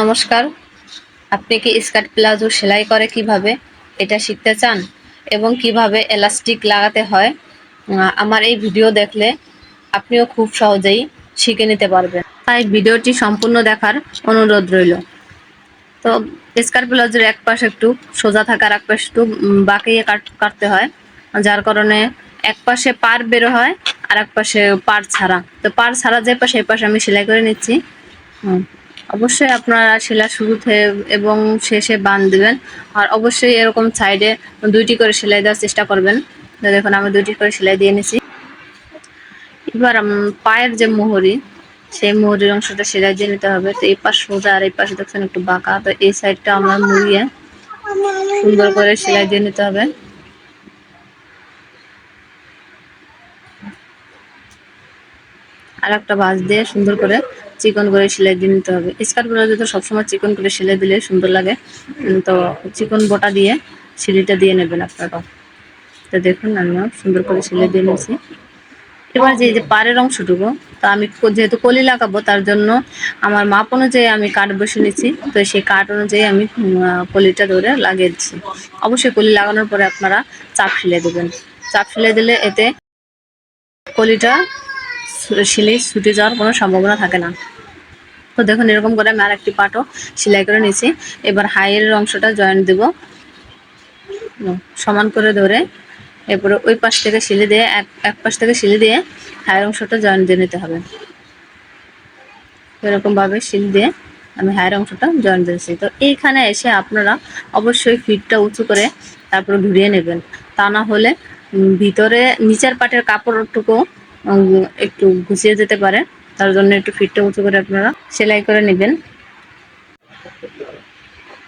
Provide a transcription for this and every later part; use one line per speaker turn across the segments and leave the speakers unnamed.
নমস্কার। আপনি কি স্কার্ট প্লাজো সেলাই করে কিভাবে এটা শিখতে চান এবং কিভাবে এলাস্টিক লাগাতে হয়? আমার এই ভিডিও দেখলে আপনিও খুব সহজেই শিখে নিতে পারবেন। তাই ভিডিওটি সম্পূর্ণ দেখার অনুরোধ রইল। তো স্কার্ট প্লাজোর এক পাশ একটু সোজা থাকে আর এক পাশ একটু বাঁকিয়ে কাটতে হয়, যার কারণে এক পাশে পার বের হয় আর এক পাশে পার ছাড়া। তো পার ছাড়া যে পাশে এই পাশে আমি সেলাই করে নিচ্ছি। অবশ্যই আপনারা সেলাই শুরুতে এবং শেষে বান দিবেন। আর অবশ্যই এরকম সাইডে ২টি করে সেলাই দেওয়ার চেষ্টা করবেন। তো দেখুন আমি ২টি করে সেলাই দিয়ে নিছি। এবার পায়ের যে মোহরি, সেই মোহরির অংশটা সেলাই দিয়ে নিতে হবে। তো এই পাশ সোজা আর এই পাশে দেখছেন একটু বাঁকা। তো এই সাইডটা আমরা মুড়িয়ে সুন্দর করে সেলাই দিয়ে নিতে হবে। আর একটা ভাঁজ দিয়ে সুন্দর করে চিকন করে সেলাই দিয়ে নিতে হবে। স্কার্ট ব্লাউজে তো সবসময় চিকন করে সেলাই দিলে সুন্দর লাগে। তো চিকন বোটা দিয়ে সেলাইটা দিয়ে নেবেন আপনারা। তো দেখুন আমিও সুন্দর করে সেলাই দিয়ে নিয়েছি। এবার যে পাড়ের অংশটুকু, তো আমি যেহেতু কলি লাগাবো তার জন্য আমার মাপ অনুযায়ী আমি কাট বসে নিচ্ছি। তো সেই কাট অনুযায়ী আমি কলিটা ধরে লাগিয়ে দিচ্ছি। অবশ্যই কলি লাগানোর পরে আপনারা চাপ সেলাই দেবেন। চাপ সেলাই দিলে এতে কলিটা সেলাই ছুটে যাওয়ার কোনো সম্ভাবনা থাকে না। তো দেখুন এরকম করে আমি আরেকটি পাটও সেলাই করে নিয়েছি। এবার হাইয়ের অংশটা জয়েন্ট দেব সমান করে ধরে, এরপরে ওই পাশ থেকে সিলি দিয়ে এক পাশ থেকে সিলি দিয়ে হাইয়ের অংশটা জয়েন্ট দিয়ে নিতে হবে। এরকম ভাবে সিল দিয়ে আমি হাইয়ের অংশটা জয়েন্ট দিয়েছি। তো এইখানে এসে আপনারা অবশ্যই ফিটটা উঁচু করে তারপরে ঘুরিয়ে নেবেন। তা না হলে ভিতরে নিচের পাটের কাপড়টুকু একটু ঘুষিয়ে যেতে পারে। তার জন্য একটু ফিটটা উঁচু করে আপনারা সেলাই করে নেবেন।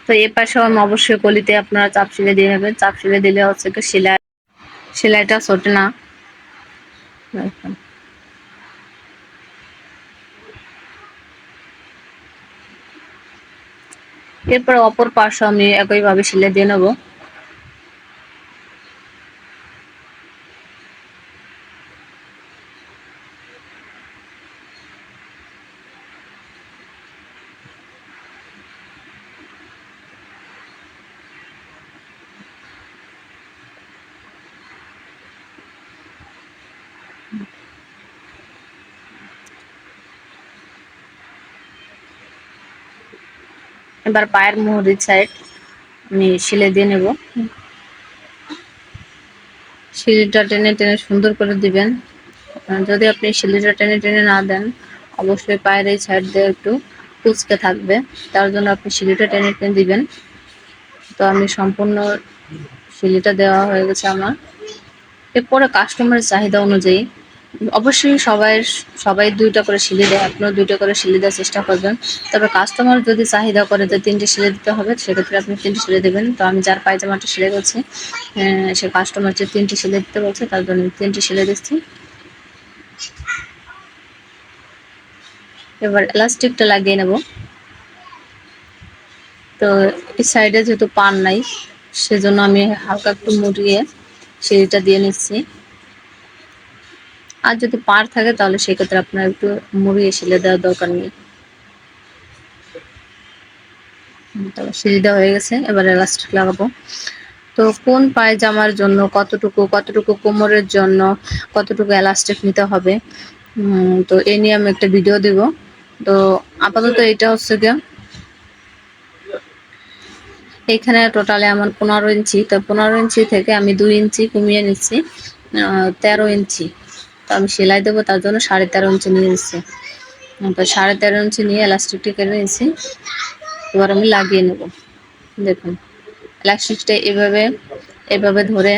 তো এ পাশেও আমি অবশ্যই কলিতে আপনারা চাপ সেলাই দিয়ে নেবেন। চাপ সেলাই দিলে হচ্ছে কি সেলাইটা ছোটে না। এরপর অপর পাশও আমি একইভাবে সেলাই দিয়ে নেব। এবার পায়ের মুহুরির সাইড আমি সেলাই দিয়ে নেব। সিলিটা টেনে টেনে সুন্দর করে দিবেন। যদি আপনি সিলিটা টেনে টেনে না দেন, অবশ্যই পায়ের এই সাইড দিয়ে একটু কুঁচকে থাকবে। তার জন্য আপনি সিলিটা টেনে টেনে দিবেন। তো আমি সম্পূর্ণ সিলিটা দেওয়া হয়ে গেছে আমার। এরপরে কাস্টমারের চাহিদা অনুযায়ী অবশ্যই সবাই ২টা করে সিলি দেয়, আপনিও ২টা করে সিলি দেওয়ার চেষ্টা করবেন। তবে কাস্টমার যদি চাহিদা করে যে ৩টে সিলাই দিতে হবে, সেক্ষেত্রে আপনি ৩টে সিলাই দেবেন। তো আমি যার পায়জামাটা সেলাই করছি, সে কাস্টমার যে ৩টে সিলাই দিতে বলছে তার জন্য ৩টে সিলাই দিচ্ছি। এবার এলাস্টিকটা লাগিয়ে নেব। তো এই সাইডে যেহেতু পান নাই, সেজন্য আমি হালকা একটু মুড়িয়ে সিলিটা দিয়ে নিচ্ছি। আর যদি পার থাকে তাহলে সেক্ষেত্রে আপনার একটু মুড়িয়ে সেলাই দেওয়ার দরকার নেই। তো সিলি দেওয়া হয়ে গেছে, এবার এলাস্টিক লাগাবো। তো কোন পায়জামার জন্য কতটুকু কোমরের জন্য কতটুকু এলাস্টিক নিতে হবে, তো এই নিয়ে আমি একটা ভিডিও দিব। তো আপাতত এটা হচ্ছে গিয়ে এইখানে টোটালে আমার 15 ইঞ্চি। তো 15 ইঞ্চি থেকে আমি 2 ইঞ্চি কমিয়ে নিচ্ছি, 13 ইঞ্চি। তো আমি সেলাই দেবো তার জন্য 13.5 ইঞ্চি নিয়ে নিচ্ছি। তো 13.5 ইঞ্চি নিয়ে এলাস্টিকটি কেটে নিয়েছি। এবার আমি লাগিয়ে নেব। দেখুন এলাস্টিকটা এভাবে ধরে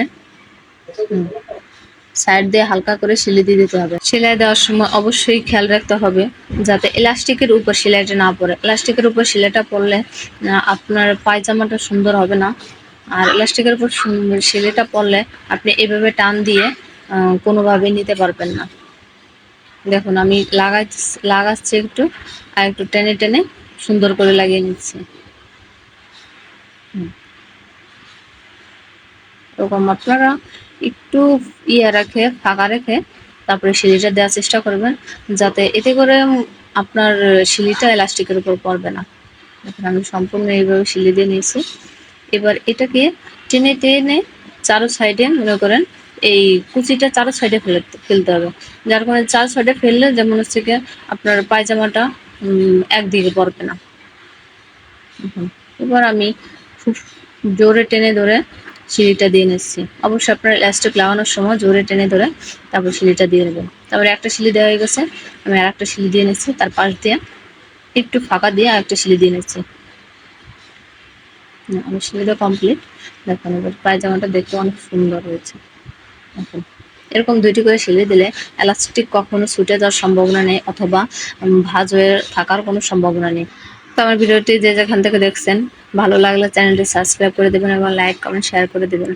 সাইড দিয়ে হালকা করে সেলাই দিয়ে দিতে হবে। সেলাই দেওয়ার সময় অবশ্যই খেয়াল রাখতে হবে যাতে এলাস্টিকের উপর সেলাইটা না পড়ে। এলাস্টিকের উপর সেলাইটা পড়লে আপনার পায়জামাটা সুন্দর হবে না। আর এলাস্টিকের উপর সেলাইটা পড়লে আপনি এভাবে টান দিয়ে কোনোভাবেই নিতে পারবেন না। দেখুন আমি লাগাচ্ছি একটু, আর একটু টেনে টেনে সুন্দর করে লাগিয়ে নিচ্ছি। এরকম আপনারা একটু ফাঁকা রেখে তারপরে সিলিটা দেওয়ার চেষ্টা করবেন, যাতে এতে করে আপনার সিলিটা এলাস্টিকের উপর পড়বে না। এখন আমি সম্পূর্ণ এইভাবে সিলি দিয়ে নিয়েছি। এবার এটাকে টেনে টেনে চারো সাইডে মনে করেন এই কুচিটা চারো সাইডে ফেলতে হবে, যার কারণে চার সাইডে ফেললে যেমন হচ্ছে কি আপনার পায়জামাটা একদিকে পড়বে না। এবার আমি খুব জোরে টেনে ধরে সিঁড়িটা দিয়ে নিচ্ছি। অবশ্যই আপনার ইলাস্টিক লাগানোর সময় জোরে টেনে ধরে তারপর সিঁড়িটা দিয়ে নেবেন। তারপরে একটা সিলি দেওয়া হয়ে গেছে, আমি আর একটা সিলি দিয়ে নিচ্ছি, তার পাশ দিয়ে একটু ফাঁকা দিয়ে আর একটা সিলি দিয়ে নিচ্ছি। আমার সিলিটা কমপ্লিট। দেখুন এবার পায়জামাটা দেখতে অনেক সুন্দর হয়েছে। দেখুন এরকম দুইটি করে সিলি দিলে এলাস্টিক কখনো ছুটে যাওয়ার সম্ভাবনা নেই অথবা ভাঁজ হয়ে থাকার কোনো সম্ভাবনা নেই। তো আমার ভিডিওটি যে যেখান থেকে দেখছেন ভালো লাগলে চ্যানেলটি সাবস্ক্রাইব করে দেবেন এবং লাইক কমেন্ট শেয়ার করে দেবেন।